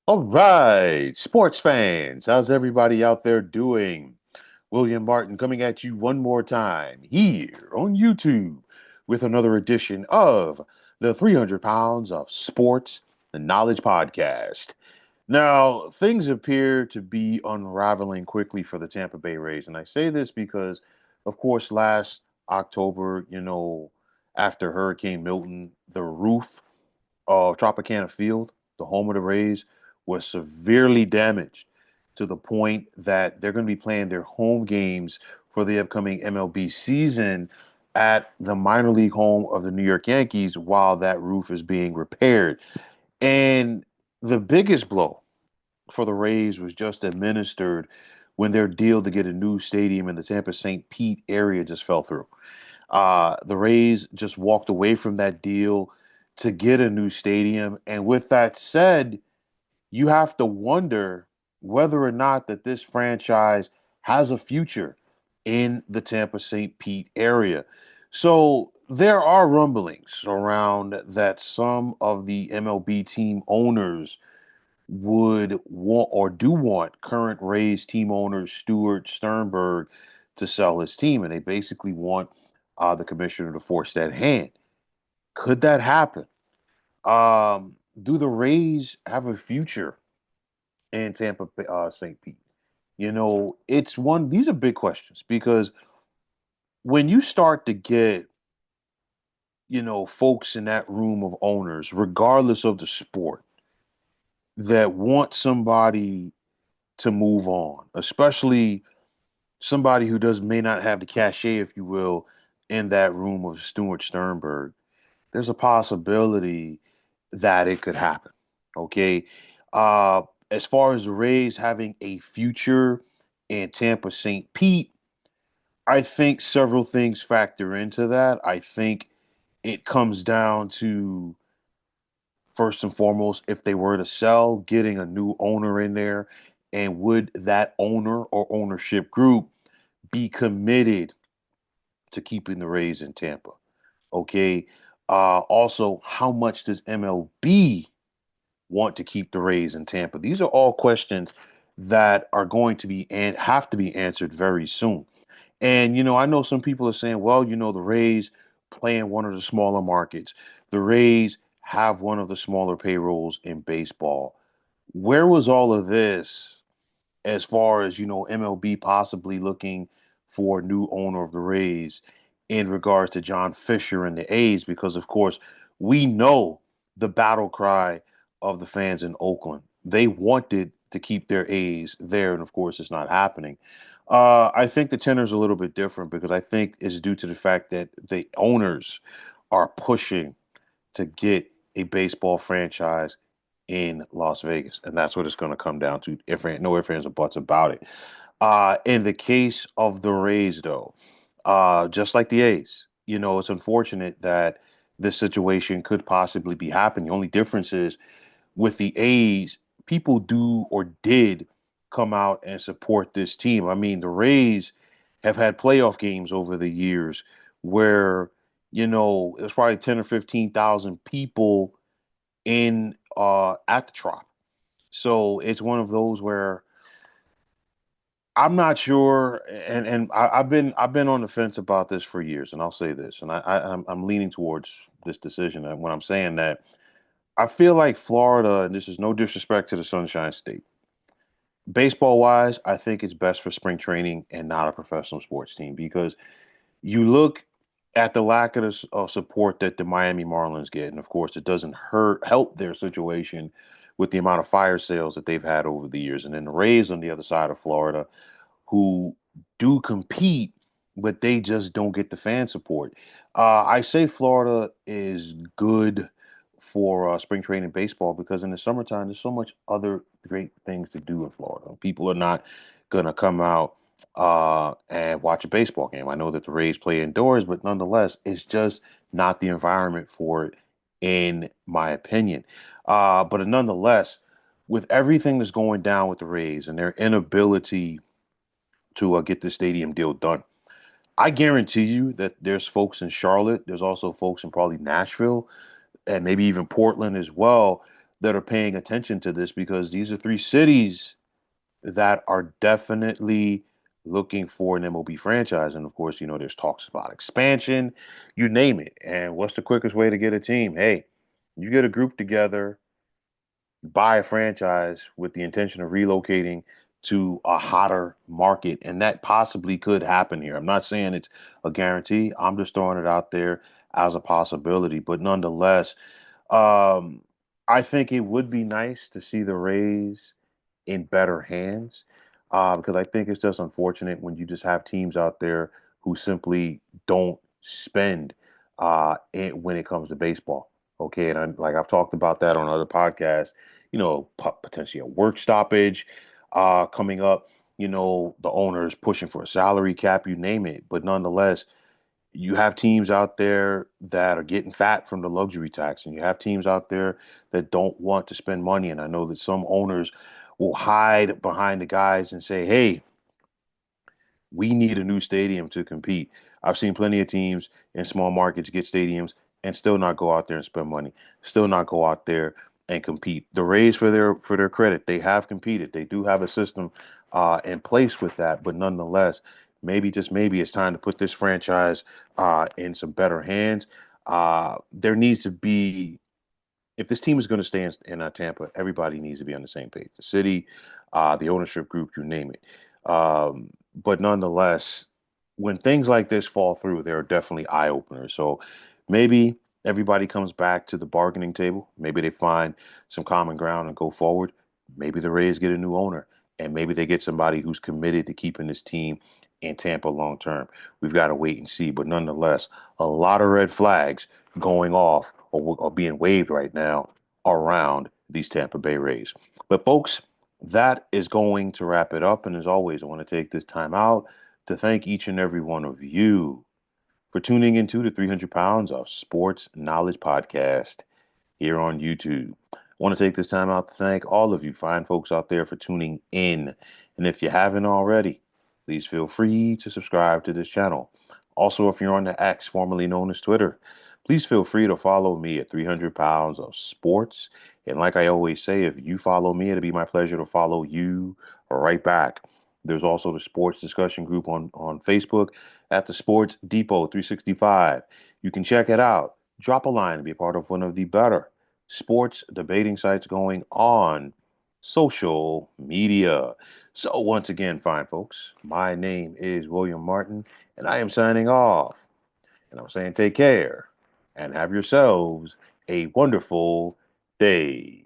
All right, sports fans, how's everybody out there doing? William Martin coming at you one more time here on YouTube with another edition of the 300 Pounds of Sports, the Knowledge Podcast. Now, things appear to be unraveling quickly for the Tampa Bay Rays. And I say this because, of course, last October, after Hurricane Milton, the roof of Tropicana Field, the home of the Rays, was severely damaged to the point that they're going to be playing their home games for the upcoming MLB season at the minor league home of the New York Yankees while that roof is being repaired. And the biggest blow for the Rays was just administered when their deal to get a new stadium in the Tampa St. Pete area just fell through. The Rays just walked away from that deal to get a new stadium. And with that said, you have to wonder whether or not that this franchise has a future in the Tampa St. Pete area. So there are rumblings around that some of the MLB team owners would want or do want current Rays team owner Stuart Sternberg to sell his team, and they basically want the commissioner to force that hand. Could that happen? Do the Rays have a future in Tampa St. Pete? It's one. These are big questions because when you start to get folks in that room of owners, regardless of the sport, that want somebody to move on, especially somebody who does may not have the cachet, if you will, in that room of Stuart Sternberg, there's a possibility that it could happen. Okay. Uh, as far as the Rays having a future in Tampa St. Pete, I think several things factor into that. I think it comes down to first and foremost, if they were to sell, getting a new owner in there, and would that owner or ownership group be committed to keeping the Rays in Tampa? Okay. Also, how much does MLB want to keep the Rays in Tampa? These are all questions that are going to be and have to be answered very soon. And I know some people are saying, well, the Rays play in one of the smaller markets. The Rays have one of the smaller payrolls in baseball. Where was all of this as far as MLB possibly looking for a new owner of the Rays in regards to John Fisher and the A's? Because of course we know the battle cry of the fans in Oakland. They wanted to keep their A's there, and of course it's not happening. I think the tenor is a little bit different because I think it's due to the fact that the owners are pushing to get a baseball franchise in Las Vegas, and that's what it's going to come down to. If no ifs, ands, or buts about it. In the case of the Rays, though, just like the A's, it's unfortunate that this situation could possibly be happening. The only difference is with the A's, people do or did come out and support this team. I mean, the Rays have had playoff games over the years where, it was probably 10 or 15,000 people in at the Trop. So it's one of those where I'm not sure, and I've been on the fence about this for years, and I'll say this, and I'm leaning towards this decision, and when I'm saying that, I feel like Florida, and this is no disrespect to the Sunshine State, baseball wise, I think it's best for spring training and not a professional sports team because you look at the lack of support that the Miami Marlins get, and of course, it doesn't help their situation with the amount of fire sales that they've had over the years, and then the Rays on the other side of Florida, who do compete, but they just don't get the fan support. I say Florida is good for spring training baseball because in the summertime, there's so much other great things to do in Florida. People are not going to come out and watch a baseball game. I know that the Rays play indoors, but nonetheless, it's just not the environment for it, in my opinion. But nonetheless, with everything that's going down with the Rays and their inability to get the stadium deal done, I guarantee you that there's folks in Charlotte, there's also folks in probably Nashville, and maybe even Portland as well, that are paying attention to this because these are three cities that are definitely looking for an MLB franchise. And of course, there's talks about expansion, you name it. And what's the quickest way to get a team? Hey, you get a group together, buy a franchise with the intention of relocating to a hotter market. And that possibly could happen here. I'm not saying it's a guarantee. I'm just throwing it out there as a possibility. But nonetheless, um, I think it would be nice to see the Rays in better hands because I think it's just unfortunate when you just have teams out there who simply don't spend when it comes to baseball. Okay, and like I've talked about that on other podcasts. Potentially a work stoppage coming up. The owners pushing for a salary cap, you name it. But nonetheless, you have teams out there that are getting fat from the luxury tax, and you have teams out there that don't want to spend money. And I know that some owners will hide behind the guys and say, hey, we need a new stadium to compete. I've seen plenty of teams in small markets get stadiums and still not go out there and spend money, still not go out there and compete. The Rays, for their credit, they have competed. They do have a system in place with that, but nonetheless, maybe just maybe it's time to put this franchise in some better hands. There needs to be if this team is going to stay in Tampa, everybody needs to be on the same page. The city, the ownership group, you name it. But nonetheless, when things like this fall through, there are definitely eye openers. So maybe everybody comes back to the bargaining table. Maybe they find some common ground and go forward. Maybe the Rays get a new owner, and maybe they get somebody who's committed to keeping this team in Tampa long term. We've got to wait and see. But nonetheless, a lot of red flags going off or being waved right now around these Tampa Bay Rays. But folks, that is going to wrap it up. And as always, I want to take this time out to thank each and every one of you for tuning into the 300 Pounds of Sports Knowledge podcast here on YouTube. I want to take this time out to thank all of you fine folks out there for tuning in. And if you haven't already, please feel free to subscribe to this channel. Also, if you're on the X, formerly known as Twitter, please feel free to follow me at 300 Pounds of Sports. And like I always say, if you follow me, it'll be my pleasure to follow you right back. There's also the sports discussion group on Facebook at the Sports Depot 365. You can check it out. Drop a line and be a part of one of the better sports debating sites going on social media. So once again, fine folks, my name is William Martin, and I am signing off. And I'm saying take care and have yourselves a wonderful day.